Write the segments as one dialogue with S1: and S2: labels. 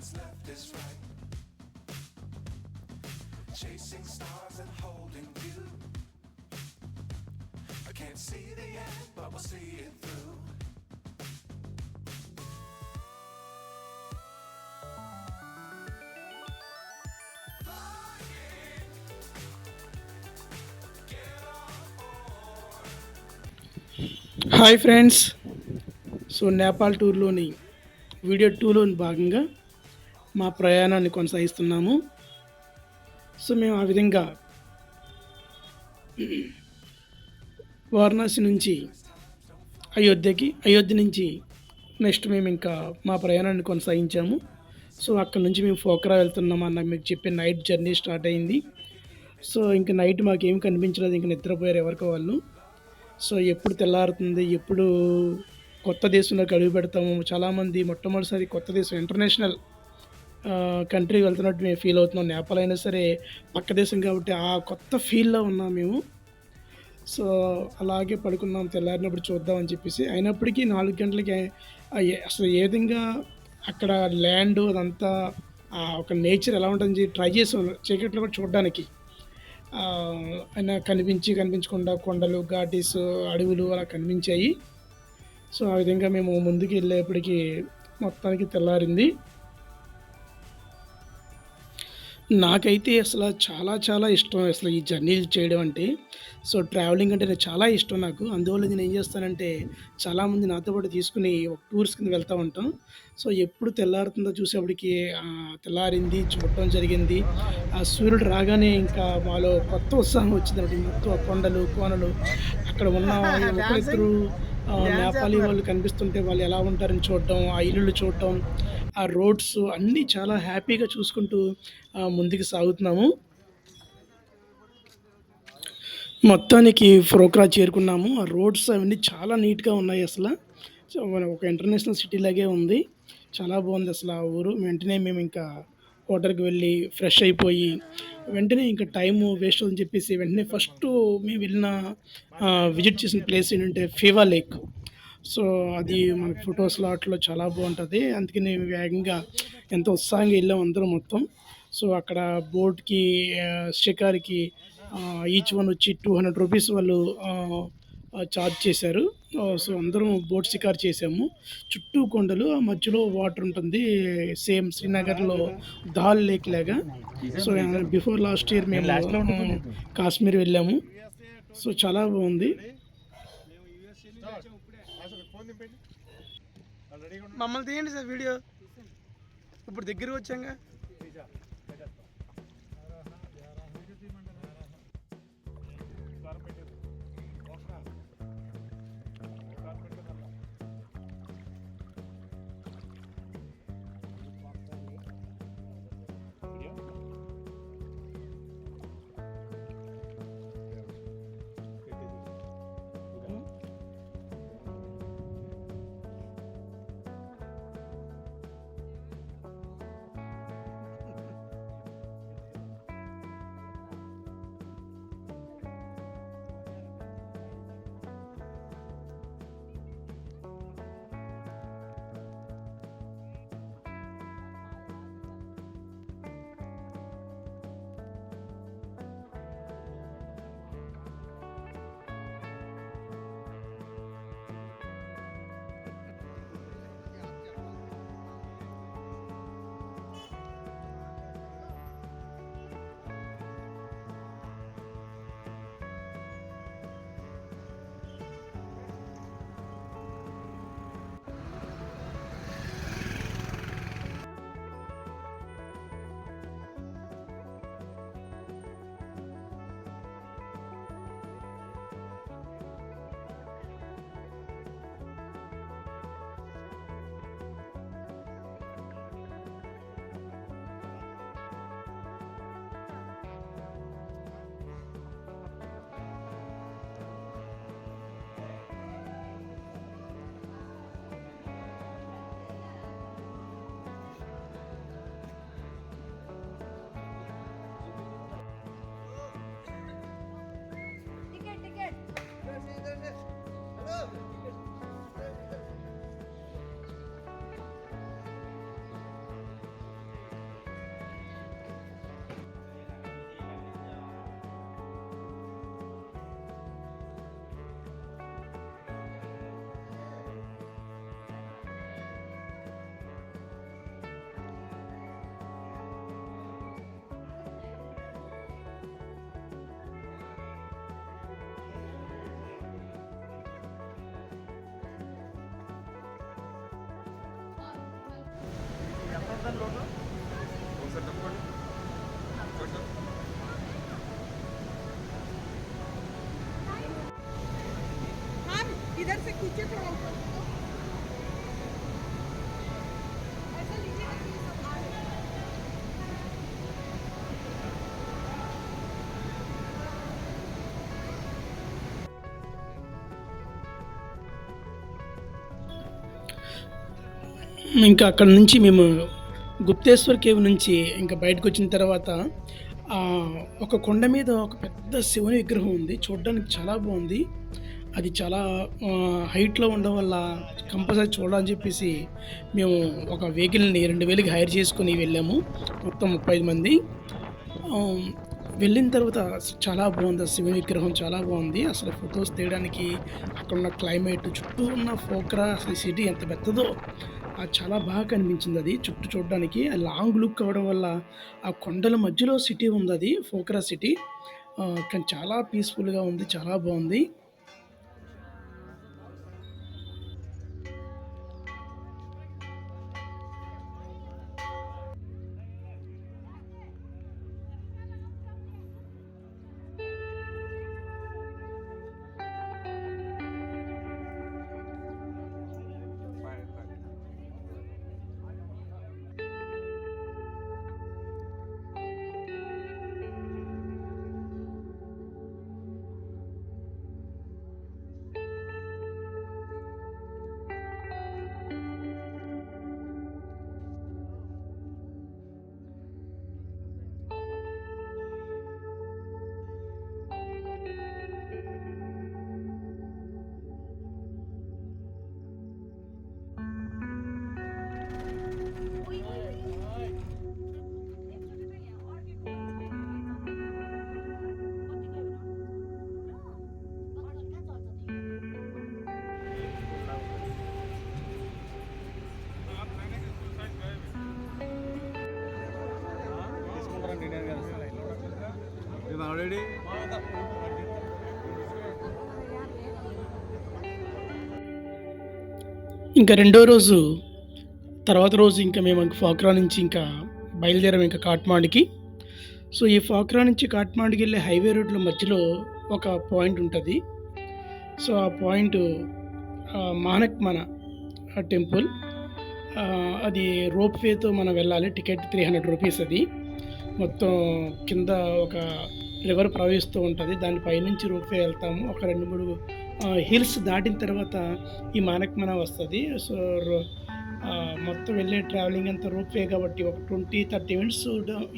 S1: what's left is right. Chasing stars and holding you. I can't see the end, but we'll see it through.
S2: Hi friends. So Nepal టూర్లోని video 2లోని భాగంగా మా ప్రయాణాన్ని కొనసాగిస్తున్నాము. So మేము ఆ విధంగా వారణాసి నుంచి అయోధ్య నుంచి నెక్స్ట్ మేము ఇంకా మా ప్రయాణాన్ని కొనసాగించాము. సో అక్కడ నుంచి మేము పోఖరా వెళ్తున్నాము అన్న మీకు చెప్పే నైట్ జర్నీ స్టార్ట్ అయింది. సో ఇంక నైట్ మాకేం కనిపించలేదు, ఇంక నిద్రపోయారు ఎవరికి వాళ్ళు. సో ఎప్పుడు తెల్లారుతుంది, ఎప్పుడు కొత్త దేశంలోకి అడుగు పెడతాము. చాలామంది మొట్టమొదటిసారి కొత్త దేశం ఇంటర్నేషనల్ కంట్రీకి వెళ్తున్నట్టు మేము ఫీల్ అవుతున్నాం. నేపాల్ అయినా సరే పక్క దేశం కాబట్టి ఆ కొత్త ఫీల్‌లో ఉన్నాం మేము. సో అలాగే పడుకున్నాం, తెల్లారినప్పుడు చూద్దామని చెప్పేసి. అయినప్పటికీ 4 గంటలకి అసలు ఏ విధంగా అక్కడ ల్యాండ్ అదంతా ఒక నేచర్ ఎలా ఉంటుందని ట్రై చేసాం చీకట్లో కూడా చూడడానికి. అయినా కనిపించకుండా కొండలు, ఘాటీస్, అడవులు అలా కనిపించాయి. సో ఆ విధంగా మేము ముందుకు వెళ్ళేప్పటికి మొత్తానికి తెల్లారింది. నాకైతే అసలు చాలా ఇష్టం అసలు ఈ జర్నీలు చేయడం అంటే. సో ట్రావెలింగ్ అంటే నాకు చాలా ఇష్టం నాకు. అందువల్ల నేను ఏం చేస్తానంటే చాలామంది నాతో పాటు తీసుకొని ఒక టూర్స్ కింద వెళ్తూ ఉంటాం. సో ఎప్పుడు తెల్లారుతుందో చూసేప్పటికి తెల్లారింది చూడటం జరిగింది. ఆ సూర్యుడు రాగానే ఇంకా మాలో కొత్త ఉత్సాహం వచ్చిందన్నమాట. మొత్తం ఆ కొండలు, కోనలు అక్కడ ఉన్న ఒకరిద్దరు నేపాలీ వాళ్ళు కనిపిస్తుంటే వాళ్ళు ఎలా ఉంటారని చూడటం, ఆ ఇల్లులు చూడటం, ఆ రోడ్స్ అన్నీ చాలా హ్యాపీగా చూసుకుంటూ ముందుకు సాగుతున్నాము. మొత్తానికి పోఖరా చేరుకున్నాము. ఆ రోడ్స్ అవన్నీ చాలా నీట్‌గా ఉన్నాయి అసల. సో ఒక ఇంటర్నేషనల్ సిటీ లాగే ఉంది. చాలా బాగుంది అసలు ఆ ఊరు. వెంటనే మేము ఇంకా హోటల్‌కి వెళ్ళి ఫ్రెష్ అయిపోయి వెంటనే ఇంకా టైము వేస్ట్ అవుతుందని చెప్పేసి వెంటనే ఫస్టు మేము వెళ్ళిన విజిట్ చేసిన ప్లేస్ ఏంటంటే ఫీవా లేక్. సో అది మనకి ఫోటోస్‌లో ఆటిల్లో చాలా బాగుంటది. అందుకని వేగంగా ఎంతో ఉత్సాహంగా వెళ్ళాం అందరం మొత్తం. సో అక్కడ బోట్‌కి షికారుకి ఈచ్ వన్ వచ్చి రూ. 200 వాళ్ళు చార్జ్ చేశారు. సో అందరం బోట్ షికారు చేసాము. చుట్టూ కొండలు, ఆ మధ్యలో వాటర్ ఉంటుంది. సేమ్ శ్రీనగర్‌లో దాల్ లేక్ లాగా. సో బిఫోర్ లాస్ట్ ఇయర్ మేము కాశ్మీర్ వెళ్ళాము. సో చాలా బాగుంది. మమ్మల్ని తీయండి సార్ వీడియో. ఇప్పుడు దగ్గరికి వచ్చాంగా.
S3: हाँ इधर से खींचे थोड़ा ऊपर ऐसे लीजिए ना ये सब आ रहे हैं।
S2: ఇంకా అక్కడ నుంచి మేము గుప్తేశ్వర్ కేవ్ నుంచి ఇంకా బయటకొచ్చిన తర్వాత ఒక కొండ మీద ఒక పెద్ద శివుని విగ్రహం ఉంది. చూడ్డానికి చాలా బాగుంది. అది చాలా హైట్‌లో ఉండడం వల్ల కంపల్సరీ చూడాలని చెప్పేసి మేము ఒక వెహికల్‌ని 2000కి హైర్ చేసుకొని వెళ్ళాము. మొత్తం 35 మంది. ఆహ్, వెళ్ళిన తర్వాత చాలా బాగుంది. ఆ శివుని విగ్రహం చాలా బాగుంది. అసలు ఫోటోస్ తీయడానికి అక్కడున్న క్లైమేట్, చుట్టూ ఉన్న పోఖ్రా అసలు సిటీ ఎంత పెద్దదో చాలా బాగా కనిపించిందది చుట్టూ చూడడానికి. లాంగ్ లుక్ అవ్వడం వల్ల ఆ కొండల మధ్యలో సిటీ ఉందది పోఖ్రా సిటీ. కానీ చాలా పీస్‌ఫుల్‌గా ఉంది. చాలా బావుంది.
S4: ఆల్రెడీ
S2: ఇంకా రెండో రోజు తర్వాత రోజు ఇంకా మేము పోఖ్రా నుంచి ఇంకా బయలుదేరాము ఇంకా కాట్మాండ్‌కి. సో, ఈ పోఖ్రా నుంచి కాట్మాండ్‌కి వెళ్ళే హైవే రోడ్‌లో మధ్యలో ఒక పాయింట్ ఉంటది. సో, ఆ పాయింటు మానక్‌మన టెంపుల్. అది రోప్ వేతో మనం వెళ్ళాలి. టికెట్ రూ. 300 అది. మొత్తం కింద ఒక రివర్ ప్రవహిస్తూ ఉంటది. దాని పైనుంచి రోప్ వే వెళ్తాము. ఒక 2, 3 హిల్స్ దాటిన తర్వాత ఈ మానక్‌మన వస్తది. సో, మొత్తం వెళ్ళే ట్రావెలింగ్ అంతా రోప్ వే కాబట్టి ఒక 20, 30 మినిట్స్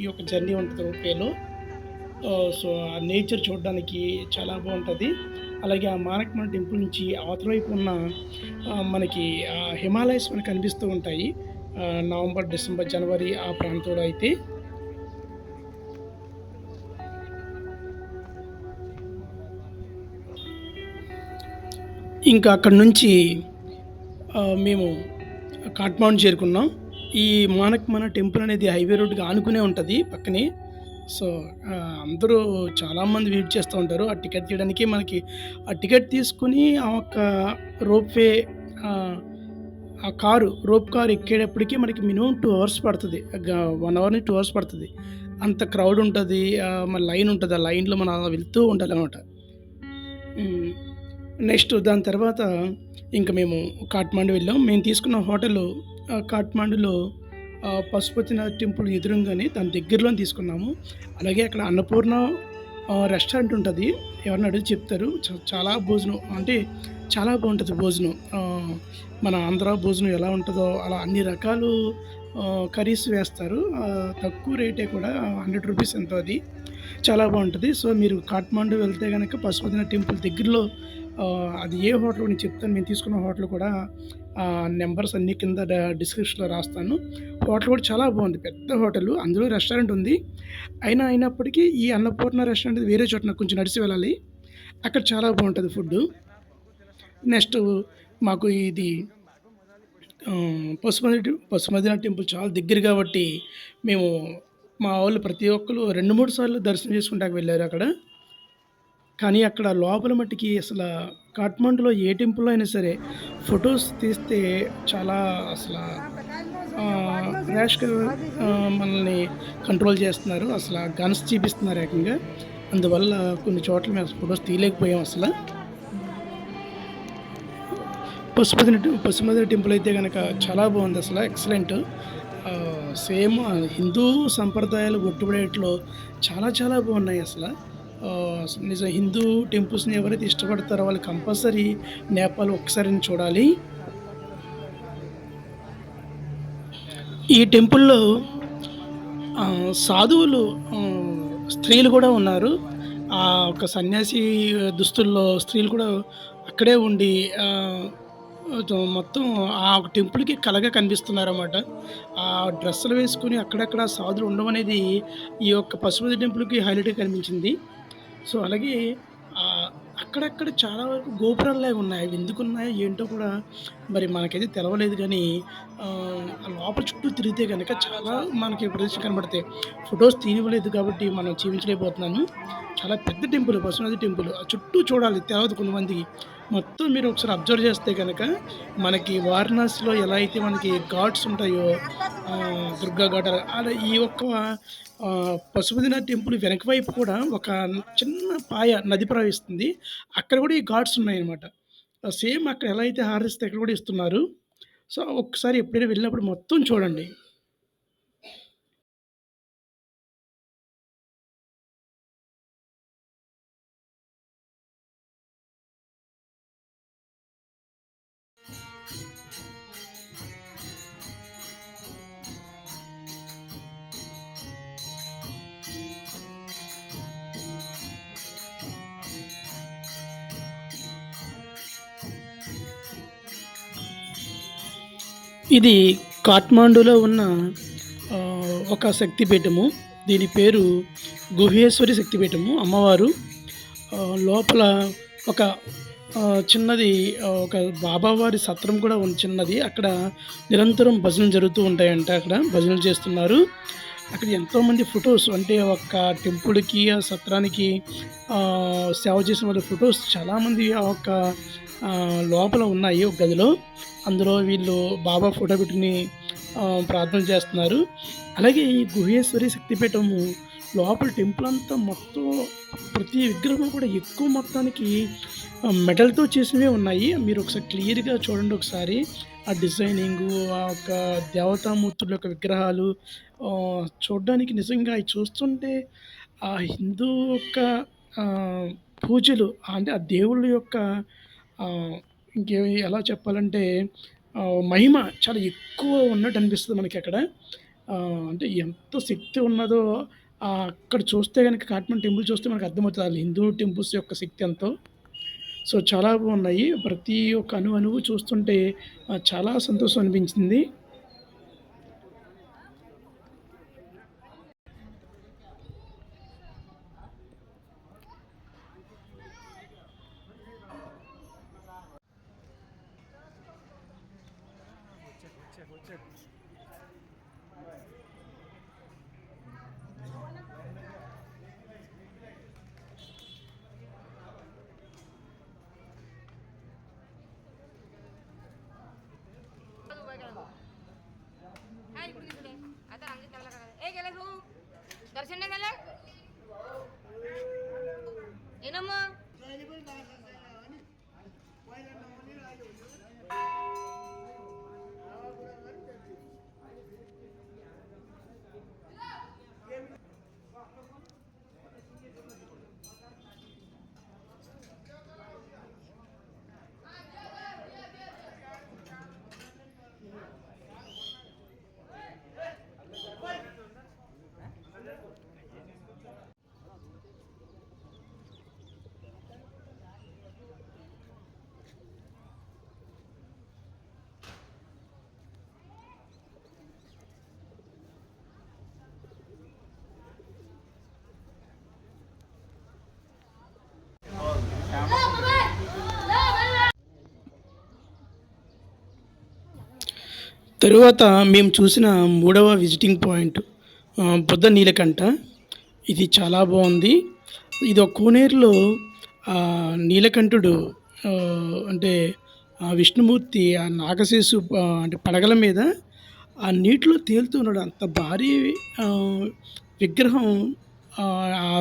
S2: ఈ యొక్క జర్నీ ఉంటది రోప్ వేలో. సో, ఆ నేచర్ చూడడానికి చాలా బావుంటది. అలాగే ఆ మానక్‌మన టెంపుల్ నుంచి అవతల వైపు ఉన్న మనకి హిమాలయస్ మనకు కనిపిస్తూ ఉంటాయి. నవంబర్, డిసెంబర్, జనవరి ఆ ప్రాంతంలో అయితే. ఇంకా అక్కడి నుంచి మేము కాట్మాండ్ చేరుకున్నాం. ఈ మానక్‌మన టెంపుల్ అనేది హైవే రోడ్‌కి ఆనుకునే ఉంటది పక్కనే. సో, అందరూ చాలామంది వెయిట్ చేస్తూ ఉంటారు. ఆ టికెట్ తీయడానికి మనకి ఆ టికెట్ తీసుకొని ఆ ఒక్క రోప్ వే ఆహ్, ఆ రోప్ కార్ ఎక్కేటప్పటికి మనకి మినిమమ్ 2 అవర్స్ పడతది. 1 అవర్ నుంచి 2 అవర్స్ పడతది. అంత క్రౌడ్ ఉంటది. మళ్ళీ లైన్ ఉంటది. ఆ లైన్‌లో మనం అలా వెళ్తూ ఉండాలనమాట. హ్మ్. నెక్స్ట్ దాని తర్వాత ఇంక మేము కాట్మాండు వెళ్ళాం. మేము తీసుకున్న హోటలు కాట్మాండులో పశుపతినాథ్ టెంపుల్ ఎదురుంగానే దాని దగ్గరలోనే తీసుకున్నాము. అలాగే అక్కడ అన్నపూర్ణ రెస్టారెంట్ ఉంటది. ఎవరైనా అడిగితే చెప్తారు. చాలా భోజనం అంటే చాలా బావుంటది భోజనం. మన ఆంధ్ర భోజనం ఎలా ఉంటదో అలా అన్ని రకాలు కర్రీస్ వేస్తారు. తక్కువ రేటే కూడా రూ. 100 ఎంతో అది. చాలా బావుంటది. సో, మీరు కాట్మాండు వెళ్తే గనక పశుపతినాథ్ టెంపుల్ దగ్గరలో అది ఏ హోటలో నేను చెప్తాను. మేము తీసుకున్న హోటల్ కూడా నంబర్స్ అన్నీ కింద డిస్క్రిప్షన్‌లో రాస్తాను. హోటల్ కూడా చాలా బావుంది. పెద్ద హోటలు. అందులో రెస్టారెంట్ ఉంది. అయినప్పటికీ ఈ అన్నపూర్ణ రెస్టారెంట్ వేరే చోటన కొంచెం నడిచి వెళ్ళాలి. అక్కడ చాలా బావుంటది ఫుడ్డు. నెక్స్ట్ మాకు ఇది పశుపతినాథ్ టెంపుల్ చాలా దగ్గర కాబట్టి మేము మా వోళ్ళు ప్రతి ఒక్కళ్ళు 2, 3 సార్లు దర్శనం చేసుకుంటానికి వెళ్లారు అక్కడ. కానీ అక్కడ లోపల మట్టికి కాట్మాండులో ఏ టెంపుల్‌లో అయినా సరే ఫోటోస్ తీస్తే చాలా అసల ర్యాష్గా మనల్ని కంట్రోల్ చేస్తున్నారు. అసలు గన్స్ చూపిస్తున్నారు ఏకంగా. అందువల్ల కొన్ని చోట్ల మేము ఫొటోస్ తీయలేకపోయాం అసలు. పశుపతి టెంపుల్ అయితే కనుక చాలా బాగుంది అసలు, ఎక్సలెంట్. సేమ్ హిందూ సంప్రదాయాలు ఒట్టుబడేట్లో చాలా చాలా బాగున్నాయి అసలు. నిజం హిందూ టెంపుల్స్ని ఎవరైతే ఇష్టపడతారో వాళ్ళు కంపల్సరీ నేపాల్ ఒక్కసారి చూడాలి. ఈ టెంపుల్లో సాధువులు, స్త్రీలు కూడా ఉన్నారు. ఒక సన్యాసి దుస్తుల్లో స్త్రీలు కూడా అక్కడే ఉండి మొత్తం ఆ ఒక టెంపుల్‌కి కళగా కనిపిస్తున్నారన్నమాట. ఆ డ్రెస్సులు వేసుకొని అక్కడక్కడ సాధువులు ఉండడం అనేది ఈ యొక్క పశుపతి టెంపుల్‌కి హైలైట్‌గా కనిపించింది. సో, అలాగే అక్కడక్కడ చాలా వరకు గోపురాల్లాగా ఉన్నాయి. అవి ఎందుకున్నాయో ఏంటో కూడా మరి మనకైతే తెలవలేదు గానీ, ఆ లోపల చుట్టూ తిరిగితే గనక చాలా మనకి ప్రదేశాలు కనబడతాయి. ఫోటోస్ తీయనివ్వలేదు కాబట్టి మనం చూపించలేకపోతున్నాను. చాలా పెద్ద టెంపుల్ పశుపతి టెంపుల్. ఆ చుట్టూ చూడాలి తెలవదు కొంతమందికి. మొత్తం మీరు ఒకసారి అబ్జర్వ్ చేస్తే గనక మనకి వారణాసిలో ఎలా అయితే మనకి ఘాట్స్ ఉంటాయో, దుర్గా ఘాట్ అలా ఈ ఒక్క పశుపతినాథ్ టెంపుల్ వెనక వైపు కూడా ఒక చిన్న నది ప్రవహిస్తుంది. అక్కడ కూడా ఈ ఘాట్స్ ఉన్నాయన్నమాట. సేమ్ అక్కడ ఎలా అయితే హారతిస్తే అక్కడ కూడా ఇస్తున్నారు. సో, ఒక్కసారి ఎప్పుడైనా వెళ్ళినప్పుడు మొత్తం చూడండి. ఇది కాఠ్మాండూలో ఉన్న ఒక శక్తిపీఠము. దీని పేరు గుహేశ్వరి శక్తిపీఠము అమ్మవారు. లోపల ఒక చిన్నది, ఒక బాబావారి సత్రం కూడా ఉంది చిన్నది. అక్కడ నిరంతరం భజనలు జరుగుతూ ఉంటాయంట. అక్కడ భజనలు చేస్తున్నారు. అక్కడ ఎంతోమంది ఫోటోస్, అంటే ఒక టెంపుల్‌కి, ఆ సత్రానికి సేవ చేసిన వాళ్ళ ఫోటోస్ చాలామంది ఆ ఒక్క లోపల ఉన్నాయి ఒక గదిలో. అందులో వీళ్ళు బాబా ఫోటో పెట్టుకొని ప్రార్థనలు చేస్తున్నారు. అలాగే ఈ గుహేశ్వరి శక్తిపీఠము లోపల టెంపుల్ అంతా మొత్తం ప్రతి విగ్రహం కూడా ఎక్కువ మొత్తానికి మెటల్‌తో చేసినవే ఉన్నాయి. మీరు ఒకసారి క్లియర్‌గా చూడండి ఒకసారి. ఆ డిజైనింగు, ఆ యొక్క దేవతామూర్తుల యొక్క విగ్రహాలు చూడ్డానికి నిజంగా అయి చూస్తుంటే ఆ హిందూ యొక్క పూజలు, అంటే ఆ దేవుళ్ళ యొక్క ఎలా చెప్పాలంటే మహిమ చాలా ఎక్కువ ఉన్నట్టు అనిపిస్తది మనకక్కడ. అంటే ఎంత శక్తి ఉన్నదో అక్కడ చూస్తే గనక కాట్మండ్ టెంపుల్ చూస్తే మనకు అర్థమవుతది. ఆళ్ళ హిందూ టెంపుల్స్ యొక్క శక్తి ఎంతో. సో, చాలా బాగున్నాయి. ప్రతి ఒక్క అణువు చూస్తుంటే చాలా సంతోషం అనిపించింది.
S3: आता रांगेत लागला का? ए गेला तू दर्शन नाही झालं? ये ना मग. తరువాత మేము చూసిన మూడవ విజిటింగ్ పాయింట్ బుద్ధ నీలకంఠ. ఇది చాలా బాగుంది. ఇది ఒక కోనేరులో నీలకంఠుడు, అంటే విష్ణుమూర్తి ఆ నాగశేషు అంటే పడగల మీద ఆ నీటిలో తేలుతూ ఉన్నాడు. అంత భారీ ఆహ్, విగ్రహం ఆ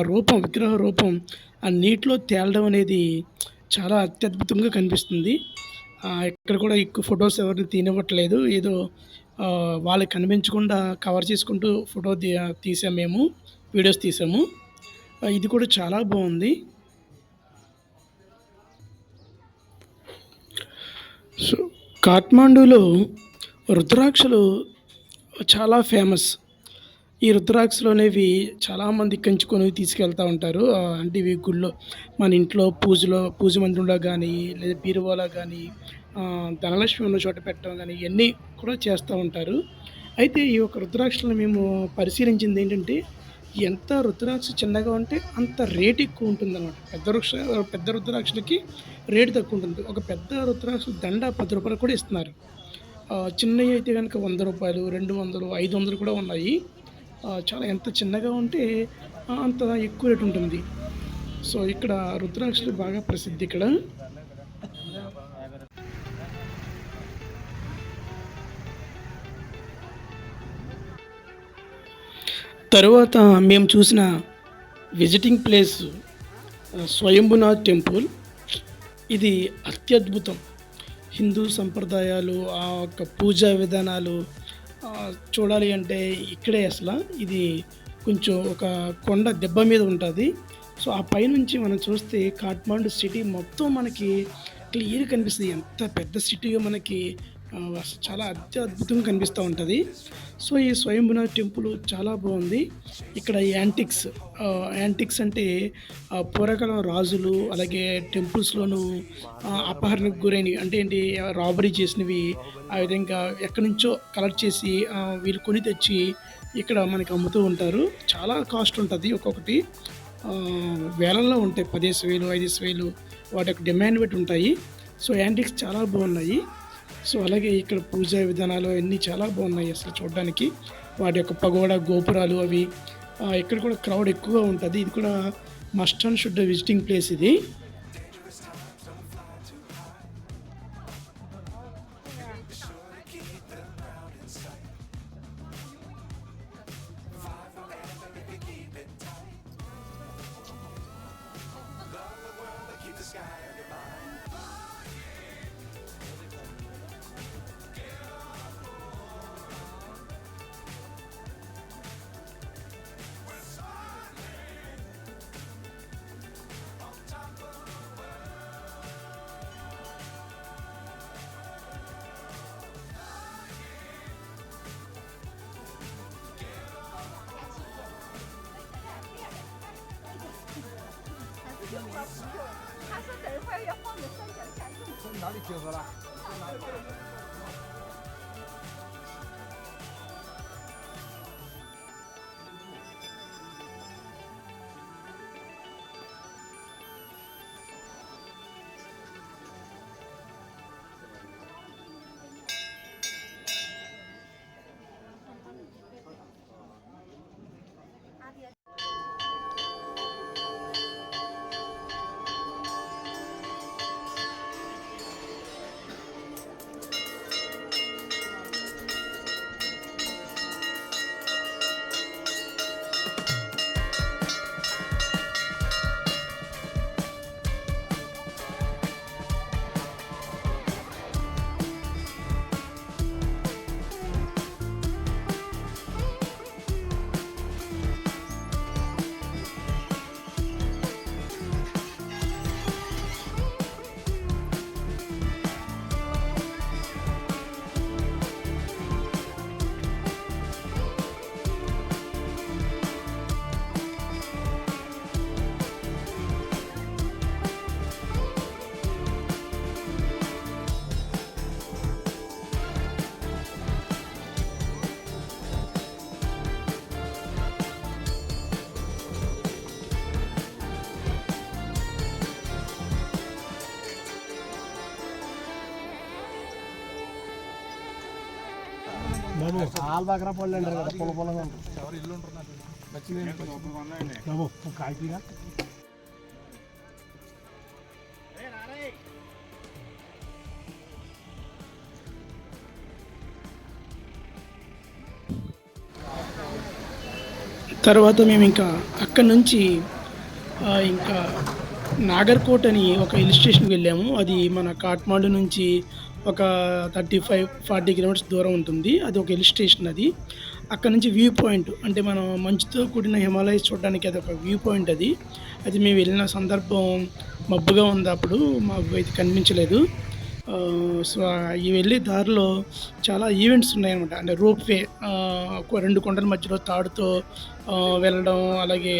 S3: రూపం విగ్రహ రూపం ఆ నీటిలో తేలడం అనేది చాలా అత్యద్భుతంగా కనిపిస్తుంది. ఇక్కడ కూడా ఎక్కువ ఫోటోస్ ఎవరిని తీయనివ్వట్లేదు. ఏదో వాళ్ళకి కనిపించకుండా కవర్ చేసుకుంటూ తీసాం మేము. వీడియోస్ తీసాము. ఇది కూడా చాలా బావుంది. సో, కాఠ్మాండూలో రుద్రాక్షలు చాలా ఫేమస్. ఈ రుద్రాక్షలు అనేవి చాలామంది ఇక్కడి నుంచి కొని తీసుకెళ్తా ఉంటారు. అంటే ఇవి గుళ్ళో మన ఇంట్లో పూజ మందిరంలో గానీ, లేదా బీరువాలో గానీ, ధనలక్ష్మి ఉన్న చోట పెట్టడం గానీ, ఇయన్నీ కూడా చేస్తా ఉంటారు. అయితే ఈ యొక్క రుద్రాక్షలను మేము పరిశీలించిందేంటంటే, ఎంత రుద్రాక్ష చిన్నగా ఉంటే అంత రేట్ ఎక్కువుంటుందనమాట. పెద్ద రుద్రాక్షలకి రేటు తక్కువుంటుంది. ఒక పెద్ద రుద్రాక్ష దండ రూ. 10 కూడా ఇస్తున్నారు. చిన్నయి అయితే గనక రూ. 100, 200, 500 కూడా ఉన్నాయి. చాలా ఎంత చిన్నగా ఉంటే అంత ఎక్కువ రేట్ ఉంటుంది. సో, ఇక్కడ రుద్రాక్షలు బాగా ప్రసిద్ధి ఇక్కడ. తరువాత మేము చూసిన విజిటింగ్ ప్లేస్ స్వయంభునాథ్ టెంపుల్. ఇది అత్యద్భుతం. హిందూ సంప్రదాయాలు, ఆ యొక్క పూజా విధానాలు చూడాలి అంటే ఇక్కడే అసల. ఇది కొంచెం ఒక కొండ దెబ్బ మీద ఉంటది. సో, ఆ పైనుంచి మనం చూస్తే కాఠ్మాండు సిటీ మొత్తం మనకి క్లియర్‌గా కనిపిస్తది. ఎంత పెద్ద సిటీగా మనకి అసలు చాలా అద్భుతంగా కనిపిస్తూ ఉంటది. సో, ఈ స్వయంభునాథ్ టెంపుల్ చాలా బావుంది. ఇక్కడ యాంటిక్స్ అంటే పూర్వకాలం రాజులు, అలాగే టెంపుల్స్‌లోను అపహరణకు గురైనవి అంటే ఏంటి రాబరీ చేసినవి, ఆ విధంగా ఎక్కడి నుంచో కలెక్ట్ చేసి వీళ్ళు కొని తెచ్చి ఇక్కడ మనకి అమ్ముతూ ఉంటారు. చాలా కాస్ట్ ఉంటది ఒక్కొక్కటి. వేలల్లో ఉంటాయి. 10,000, 5,000 వాటి యొక్క డిమాండ్ బట్టి ఉంటాయి. సో, యాంటిక్స్ చాలా బాగున్నాయి. సో, అలాగే ఇక్కడ పూజా విధానాలు అన్నీ చాలా బాగున్నాయి అసలు చూడడానికి. వాటి యొక్క పగోడా, గోపురాలు అవి. ఇక్కడ కూడా క్రౌడ్ ఎక్కువగా ఉంటది. ఇది కూడా must and should visiting place ఇది.
S4: 他说等一会儿要放着三角下用。从哪里结合了？బాబు ఆల్ బాగా పళ్ళు అంటారు కదా పొల పొలంగా ఉంటుంది. ఎవరు ఇల్లు ఉంటున్నారు బాబు కాయతీగా
S3: తర్వాత మేము ఇంకా అక్కడి నుంచి ఇంకా నాగర్కోట్ అని ఒక హిల్ స్టేషన్కి వెళ్ళాము. అది మన కాఠ్మాండు నుంచి ఒక 35-40 కిలోమీటర్స్ దూరం ఉంటుంది. అది ఒక హిల్ స్టేషన్ అది. అక్కడ నుంచి వ్యూ పాయింట్ అంటే మనం మంచుతో కూడిన హిమాలయస్ చూడడానికి అది ఒక వ్యూ పాయింట్ అది. అది మేము వెళ్ళిన సందర్భం మబ్బుగా ఉంది అప్పుడు. మాకు అయితే కనిపించలేదు. సో, ఈ వెళ్ళే దారిలో చాలా ఈవెంట్స్ ఉన్నాయన్నమాట. అంటే రోప్‌వే 2 కొండల మధ్యలో తాడుతో వెళ్ళడం, అలాగే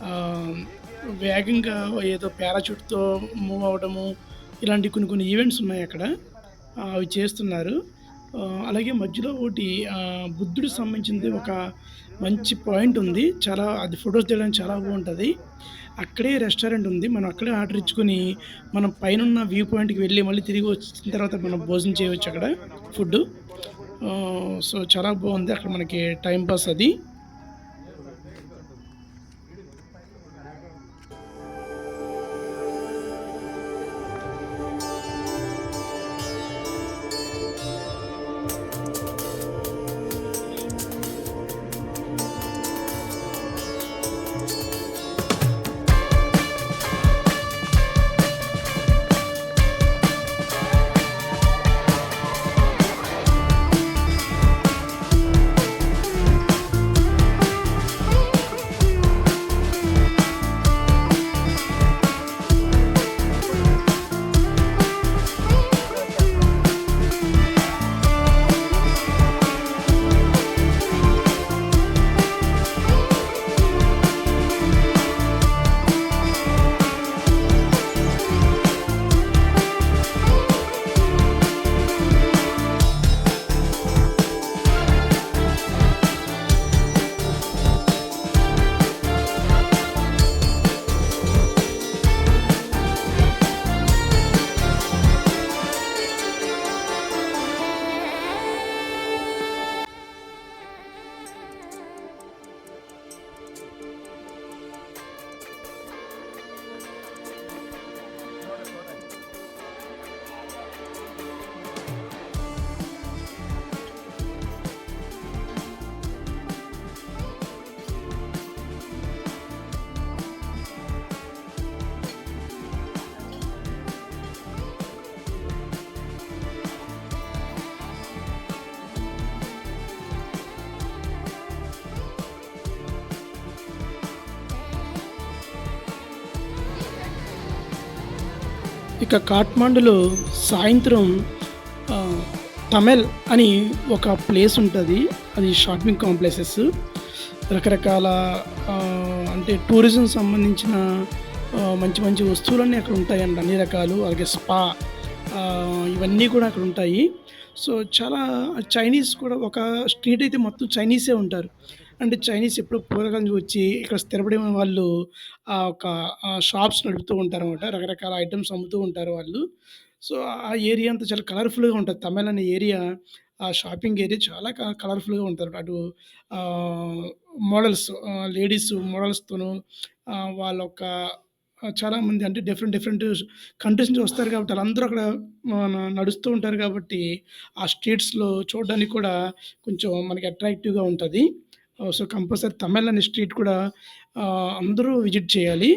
S3: ఆహ్, వేగంగా ఏదో పారాచూట్‌తో మూవ్ అవ్వడము, ఇలాంటి కొన్ని కొన్ని ఈవెంట్స్ ఉన్నాయక్కడ. అవి చేస్తున్నారు. అలాగే మధ్యలో ఒకటి బుద్ధుడికి సంబంధించింది ఒక మంచి పాయింట్ ఉంది. చాలా అది ఫోటోస్ తీయడానికి చాలా బావుంటది. అక్కడే రెస్టారెంట్ ఉంది. మనం అక్కడే ఆర్డర్ ఇచ్చుకొని, మనం పైనున్న వ్యూ పాయింట్‌కి వెళ్ళి మళ్ళీ తిరిగి వచ్చిన తర్వాత మనం భోజనం చేయొచ్చు అక్కడ ఫుడ్డు. సో, చాలా బావుంది. అక్కడ మనకి టైమ్ పాస్ అది. ఇక కాఠ్మాండులో సాయంత్రం తమెల్ అని ఒక ప్లేస్ ఉంటుంది. అది షాపింగ్ కాంప్లెక్సెస్. రకరకాల అంటే టూరిజం సంబంధించిన మంచి మంచి వస్తువులన్నీ అక్కడ ఉంటాయండి, అన్ని రకాలు. అలాగే స్పా ఇవన్నీ కూడా అక్కడ ఉంటాయి. సో, చాలా చైనీస్ కూడా ఒక స్ట్రీట్ అయితే మొత్తం చైనీసే ఉంటారు. అంటే చైనీస్ ఎప్పుడో పూర్వకాలం నుంచి వచ్చి ఇక్కడ స్థిరపడిన వాళ్ళు ఒక షాప్స్ నడుపుతూ ఉంటారనమాట. రకరకాల ఐటెమ్స్ అమ్ముతూ ఉంటారు వాళ్ళు. సో, ఆ ఏరియా అంతా చాలా కలర్‌ఫుల్‌గా ఉంటది. తమిళ్ అనే ఏరియా, ఆ షాపింగ్ ఏరియా చాలా కలర్‌ఫుల్‌గా ఉంటది. అటు మోడల్స్ లేడీస్ మోడల్స్‌తోను వాళ్ళొక చాలామంది అంటే డిఫరెంట్ డిఫరెంట్ కంట్రీస్ నుంచి వస్తారు కాబట్టి ఆళ్ళందరూ అక్కడ నడుస్తూ ఉంటారు కాబట్టి, ఆ స్ట్రీట్స్‌లో చూడడానికి కూడా కొంచెం మనకి అట్రాక్టివ్‌గా ఉంటది. సో, కంపల్సరీ తమిళ్ అనే స్ట్రీట్ కూడా అందరూ విజిట్ చేయాలి.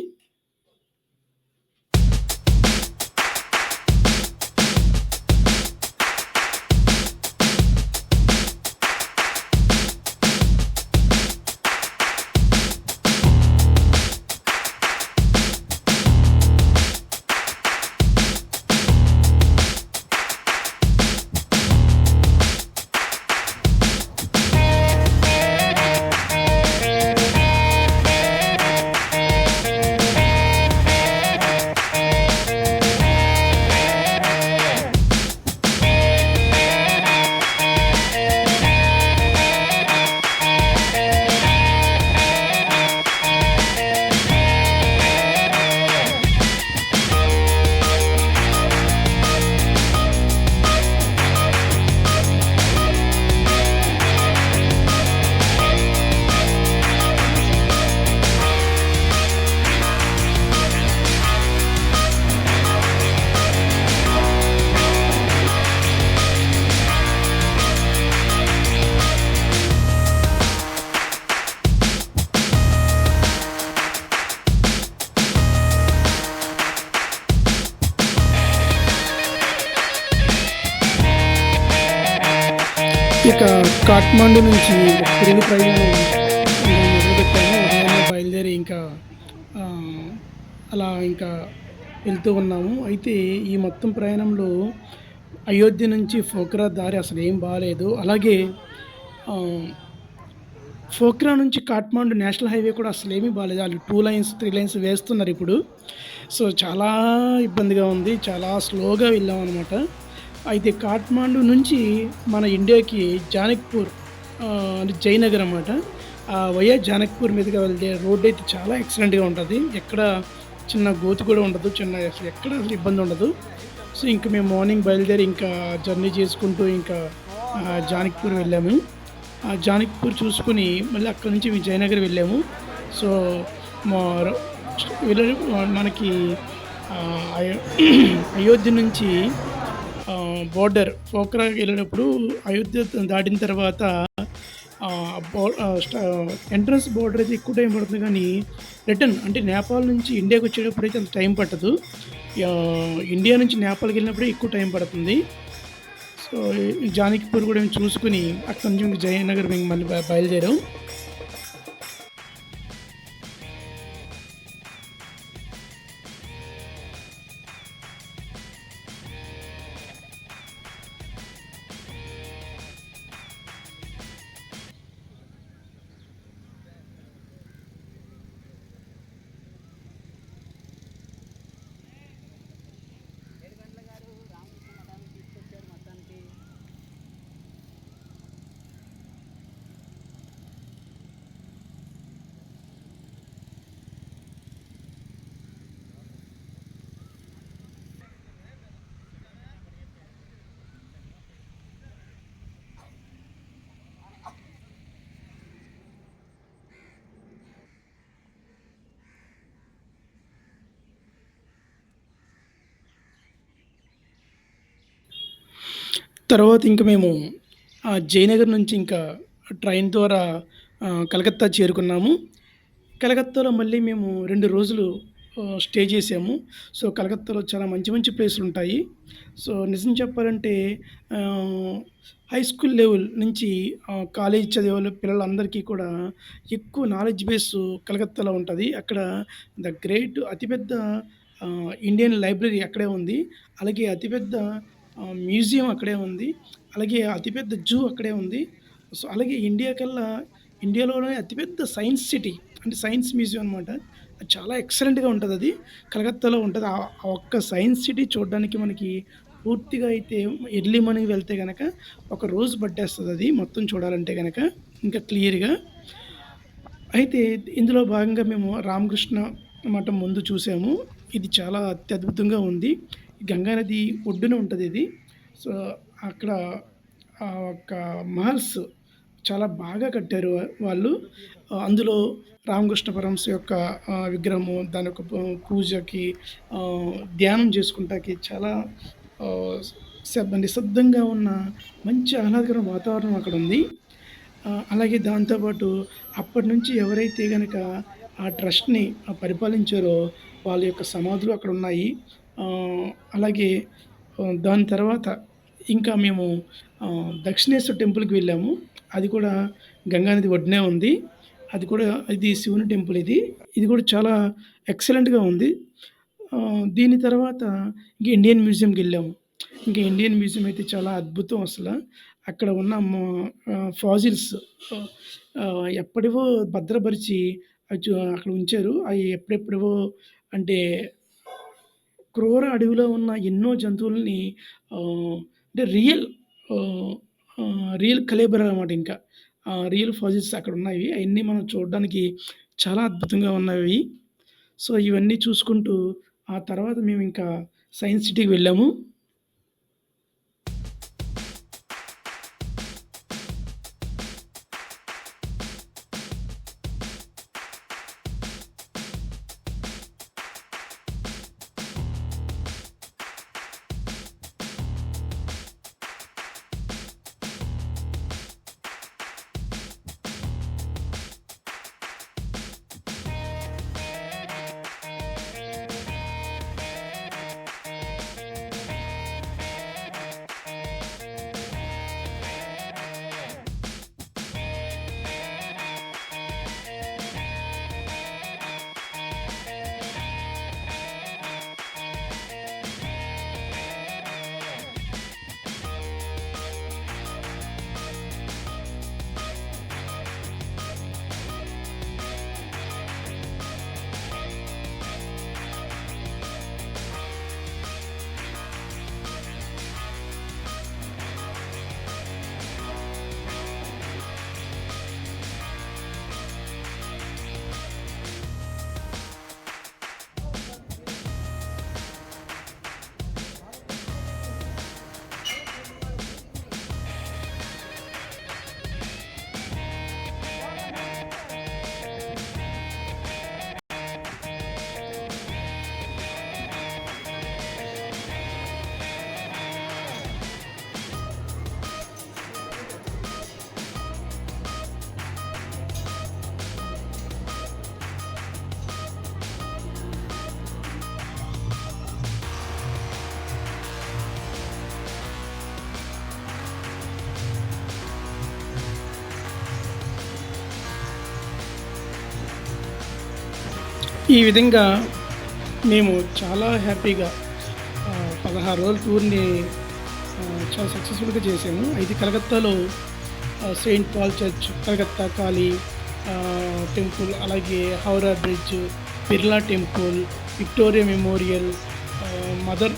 S3: ఇక కాఠ్మండు నుంచి ఒక తిరుగు ప్రయాణం మొదలుపెట్టాము. ఉదయాన్నే బయలుదేరి ఇంకా ఆ, అలా ఇంకా వెళ్తూ ఉన్నాము. అయితే ఈ మొత్తం ప్రయాణంలో అయోధ్య నుంచి పోఖ్రా దారి అసలు ఏం బాలేదు. అలాగే ఆ, పోఖ్రా నుంచి కాఠ్మండు నేషనల్ హైవే కూడా అసలేమీ బాలేదు. ఆళ్ళు 2 లైన్స్, 3 లైన్స్ వేస్తున్నారిప్పుడు. సో, చాలా ఇబ్బందిగా ఉంది. చాలా స్లోగా వెళ్ళామనమాట. అయితే కాఠ్మండు నుంచి మన ఇండియాకి జానక్‌పూర్ అంటే జయనగర్ అనమాట. వయా జానక్‌పూర్ మీదుగా వెళ్తే రోడ్డయితే చాలా ఎక్సలెంట్‌గా ఉంటది. ఎక్కడ చిన్న గోతి కూడా ఉండదు. అసలు ఎక్కడ అసలు ఇబ్బందుండదు. సో, ఇంక మేము మార్నింగ్ బయలుదేరి ఇంకా జర్నీ చేసుకుంటూ ఇంకా జానక్‌పూర్ వెళ్ళాము. జానక్‌పూర్ చూసుకొని మళ్ళీ అక్కడి నుంచి మేము జయనగర్ వెళ్ళాము. సో, మా రొ వెళ్ళే మనకి అయో అయోధ్య నుంచి బోర్డర్ పోఖ్రాకి వెళ్ళేటప్పుడు అయోధ్య దాటిన తర్వాత బో స్ట ఎంట్రన్స్ బోర్డర్ అయితే ఎక్కువ టైం పడుతుంది కానీ, రిటర్న్ అంటే నేపాల్ నుంచి ఇండియాకి వచ్చేటప్పుడైతే అంత టైం పట్టదు. ఇండియా నుంచి నేపాల్‌కి వెళ్ళినప్పుడే ఎక్కువ టైం పడుతుంది. సో, ఈ జానకిపూర్ కూడా మేము చూసుకొని అక్కడి నుంచి ఇంక జయనగర్ మేము మళ్ళీ బయలుదేరాం. తర్వాత ఇంక మేము జయనగర్ నుంచి ఇంకా ట్రైన్ ద్వారా కలకత్తా చేరుకున్నాము. కలకత్తాలో మళ్ళీ మేము 2 రోజులు స్టే చేసాము. సో, కలకత్తాలో చాలా మంచి మంచి ప్లేసులుంటాయి. సో, నిజం చెప్పాలంటే ఆహ్, హై స్కూల్ లెవెల్ నుంచి కాలేజ్ చదివే పిల్లలందరికీ కూడా ఎక్కువ నాలెడ్జ్ బేసు కలకత్తాలో ఉంటది. అక్కడ అతిపెద్ద ఇండియన్ లైబ్రరీ అక్కడే ఉంది. అలాగే అతిపెద్ద మ్యూజియం అక్కడే ఉంది. అలాగే అతిపెద్ద జూ అక్కడే ఉంది. సో, అలాగే ఇండియాలోనే అతిపెద్ద సైన్స్ సిటీ అంటే సైన్స్ మ్యూజియం అనమాట. అది చాలా ఎక్సలెంట్‌గా ఉంటదది. కలకత్తాలో ఉంటది. ఆ ఒక్క సైన్స్ సిటీ చూడ్డానికి మనకి పూర్తిగా అయితే ఎర్లీ మార్నింగ్ వెళ్తే గనక ఒక రోజు పట్టేస్తదది మొత్తం చూడాలంటే గనక ఇంకా క్లియర్‌గా. అయితే ఇందులో భాగంగా మేము రామకృష్ణ మఠం ముందు చూసాము. ఇది చాలా అత్యద్భుతంగా ఉంది. గంగా నది ఒడ్డున ఉంటదిది. సో, అక్కడ ఒక మహల్స్ చాలా బాగా కట్టారు వాళ్ళు. అందులో రామకృష్ణ పరమహంస యొక్క విగ్రహము, దాని యొక్క పూజకి ధ్యానం చేసుకుంటాకి చాలా ఆహ్, నిశ్శబ్దంగా ఉన్న మంచి ఆహ్లాదకర వాతావరణం అక్కడుంది. అలాగే దాంతో పాటు అప్పటినుంచి ఎవరైతే గనక ఆ ట్రస్ట్‌ని పరిపాలించారో వాళ్ళ యొక్క సమాధులు అక్కడున్నాయి. అలాగే దాని తర్వాత ఇంకా మేము దక్షిణేశ్వర టెంపుల్‌కి వెళ్ళాము. అది కూడా గంగా నది ఒడ్డునే ఉంది. ఇది శివుని టెంపుల్ ఇది. ఇది కూడా చాలా ఎక్సలెంట్‌గా ఉంది. దీని తర్వాత ఇంక ఇండియన్ మ్యూజియంకెళ్ళాము. ఇంక ఇండియన్ మ్యూజియం అయితే చాలా అద్భుతం అసల. అక్కడ ఉన్న ఫాజిల్స్ ఆహ్, ఎప్పటివో భద్రపరిచి అక్కడ ఉంచారు. అయి ఎప్పుడెప్పుడివో అంటే క్రూర అడవిలో ఉన్న ఎన్నో జంతువులని అంటే ఆహ్, రియల్ కలేబర్ అనమాట ఇంకా. రియల్ ఫాజిల్స్ అక్కడున్నాయి. అయన్నీ మనం చూడడానికి చాలా అద్భుతంగా ఉన్నవి. సో, ఇవన్నీ చూసుకుంటూ ఆ తర్వాత మేమింకా సైన్స్ సిటీకి వెళ్ళాము. ఈ విధంగా మేము చాలా హ్యాపీగా 16 రోజుల టూర్‌ని చాలా సక్సెస్‌ఫుల్‌గా చేసాము. అయితే కలకత్తాలో సెయింట్ పాల్ చర్చ్, కలకత్తా కాళీ టెంపుల్, అలాగే Howrah bridge, Birla temple, Victoria memorial, mother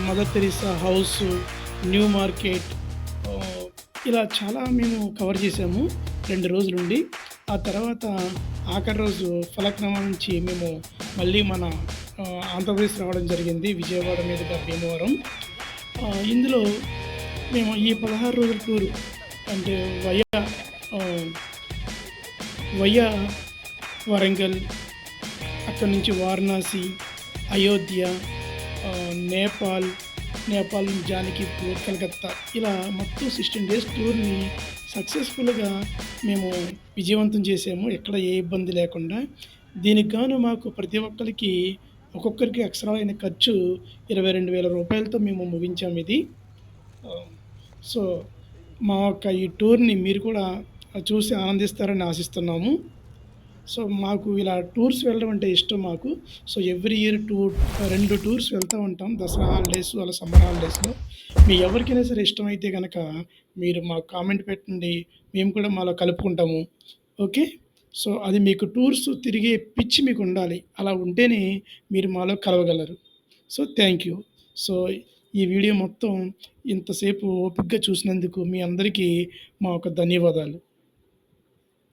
S3: mother Teresa house, new market, ఆహ్, ఇలా చాలా మేము కవర్ చేసాము 2 రోజులుండి. ఆ తర్వాత ఆఖరి రోజు ఫలక్నామా నుంచి మేము మళ్ళీ మన ఆంధ్రప్రదేశ్ రావడం జరిగింది. విజయవాడ మీదుగా భీమవరం. ఇందులో మేము ఈ 16 రోజుల టూరు అంటే ఆహ్, వయా వరంగల్, అక్కడి నుంచి వారణాసి, అయోధ్య, నేపాల్, నేపాల్ నుంచి జానకీపూర్, కలకత్తా, ఇలా మొత్తం 16 డేస్ టూర్‌ని సక్సెస్‌ఫుల్‌గా మేము విజయవంతం చేసాము. ఎక్కడ ఏ ఇబ్బంది లేకుండా. దీనికి గాను మాకు ప్రతి ఒక్కళ్ళకి ఒక్కొక్కరికి అక్షరాలైన ఖర్చు రూ. 22,000 మేము ముగించాము ఇది. ఆహ్, సో, మా యొక్క ఈ టూర్‌ని మీరు కూడా చూసి ఆనందిస్తారని ఆశిస్తున్నాము. సో, మాకు ఇలా టూర్స్ వెళ్ళడం అంటే ఇష్టం మాకు. సో, ఎవ్రీ ఇయర్ 2 టూర్స్ వెళ్తా ఉంటాం. దసరా హాలిడేస్, అలా సమ్మర్ హాలిడేస్‌లో. మీ ఎవరికైనా సరే ఇష్టమైతే గనక మీరు మాకు కామెంట్ పెట్టండి. మేము కూడా మాలో కలుపుకుంటాము. ఓకే. సో, అది మీకు టూర్స్ తిరిగే పిచ్చి మీకుండాలి. అలా ఉంటేనే మీరు మాలో కలవగలరు. So, thank you. సో, ఈ వీడియో మొత్తం ఇంతసేపు ఓపికగా చూసినందుకు మీ అందరికీ మా యొక్క ధన్యవాదాలు.